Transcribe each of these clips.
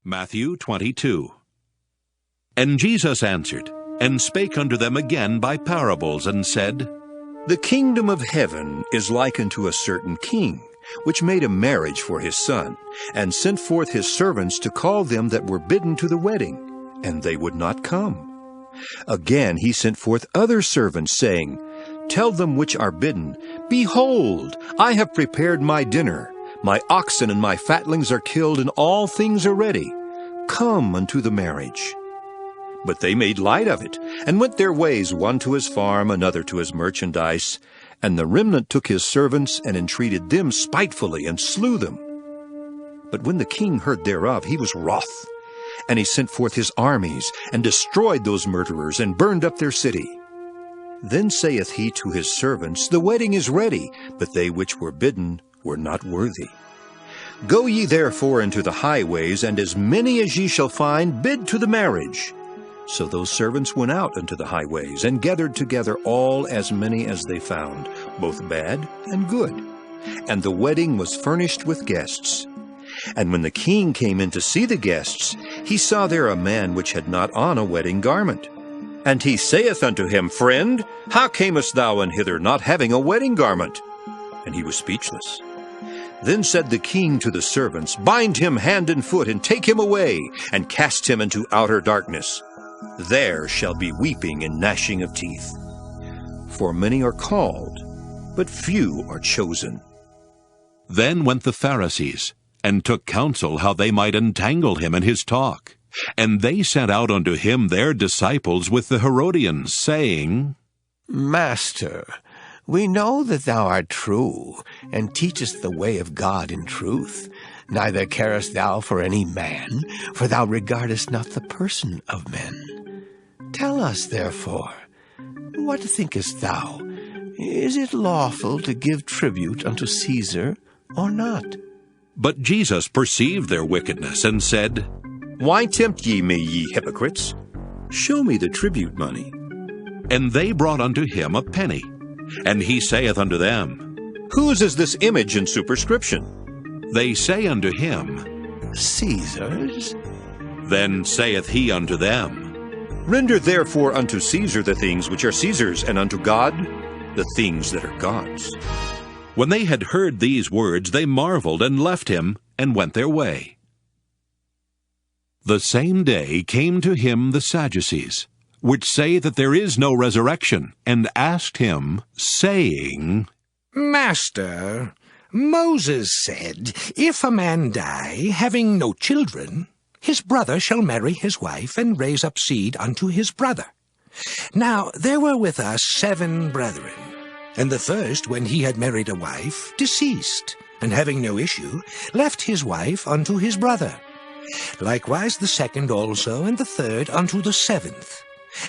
Matthew 22. And Jesus answered, and spake unto them again by parables, and said, The kingdom of heaven is like unto a certain king, which made a marriage for his son, and sent forth his servants to call them that were bidden to the wedding, and they would not come. Again he sent forth other servants, saying, Tell them which are bidden, Behold, I have prepared my dinner. My oxen and my fatlings are killed, and all things are ready. Come unto the marriage. But they made light of it, and went their ways, one to his farm, another to his merchandise. And the remnant took his servants, and entreated them spitefully, and slew them. But when the king heard thereof, he was wroth. And he sent forth his armies, and destroyed those murderers, and burned up their city. Then saith he to his servants, The wedding is ready, but they which were bidden were not worthy. Go ye therefore into the highways, and as many as ye shall find, bid to the marriage. So those servants went out into the highways, and gathered together all as many as they found, both bad and good. And the wedding was furnished with guests. And when the king came in to see the guests, he saw there a man which had not on a wedding garment. And he saith unto him, Friend, how camest thou in hither, not having a wedding garment? And he was speechless. Then said the king to the servants, Bind him hand and foot, and take him away, and cast him into outer darkness. There shall be weeping and gnashing of teeth. For many are called, but few are chosen. Then went the Pharisees, and took counsel how they might entangle him in his talk. And they sent out unto him their disciples with the Herodians, saying, Master, we know that thou art true, and teachest the way of God in truth. Neither carest thou for any man, for thou regardest not the person of men. Tell us, therefore, what thinkest thou? Is it lawful to give tribute unto Caesar, or not? But Jesus perceived their wickedness, and said, Why tempt ye me, ye hypocrites? Show me the tribute money. And they brought unto him a penny. And he saith unto them, Whose is this image and superscription? They say unto him, Caesar's. Then saith he unto them, Render therefore unto Caesar the things which are Caesar's, and unto God the things that are God's. When they had heard these words, they marveled, and left him, and went their way. The same day came to him the Sadducees, which say that there is no resurrection, and asked him, saying, Master, Moses said, If a man die, having no children, his brother shall marry his wife, and raise up seed unto his brother. Now there were with us 7 brethren, and the first, when he had married a wife, deceased, and having no issue, left his wife unto his brother. Likewise the second also, and the third unto the 7th.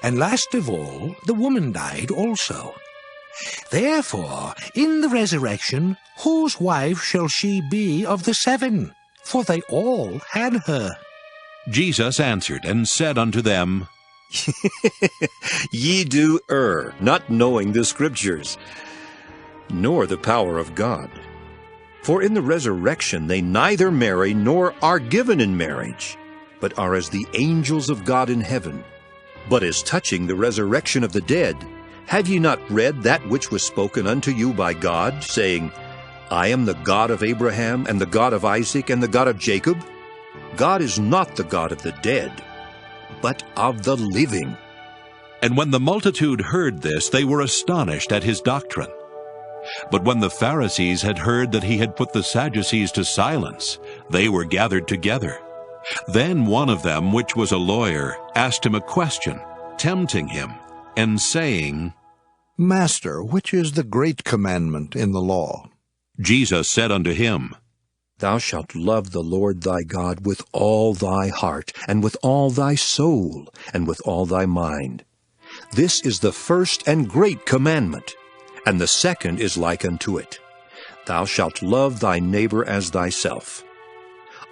And last of all, the woman died also. Therefore, in the resurrection, whose wife shall she be of the 7? For they all had her. Jesus answered and said unto them, Ye do err, not knowing the Scriptures, nor the power of God. For in the resurrection they neither marry nor are given in marriage, but are as the angels of God in heaven. But as touching the resurrection of the dead, have ye not read that which was spoken unto you by God, saying, I am the God of Abraham, and the God of Isaac, and the God of Jacob? God is not the God of the dead, but of the living. And when the multitude heard this, they were astonished at his doctrine. But when the Pharisees had heard that he had put the Sadducees to silence, they were gathered together. Then one of them, which was a lawyer, asked him a question, tempting him, and saying, Master, which is the great commandment in the law? Jesus said unto him, Thou shalt love the Lord thy God with all thy heart, and with all thy soul, and with all thy mind. This is the first and great commandment, and the second is like unto it. Thou shalt love thy neighbor as thyself.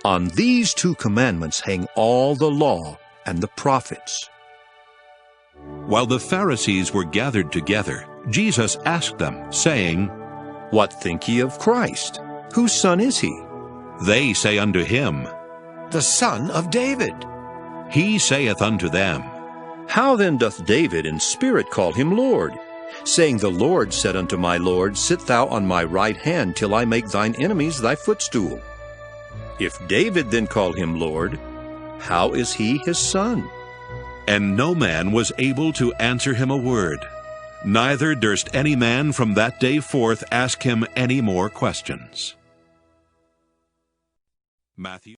On these 2 commandments hang all the law and the prophets. While the Pharisees were gathered together, Jesus asked them, saying, What think ye of Christ? Whose son is he? They say unto him, the son of David. He saith unto them, How then doth David in spirit call him Lord? Saying, The Lord said unto my Lord, Sit thou on my right hand, till I make thine enemies thy footstool. If David then call him Lord, how is he his son? And no man was able to answer him a word, neither durst any man from that day forth ask him any more questions. Matthew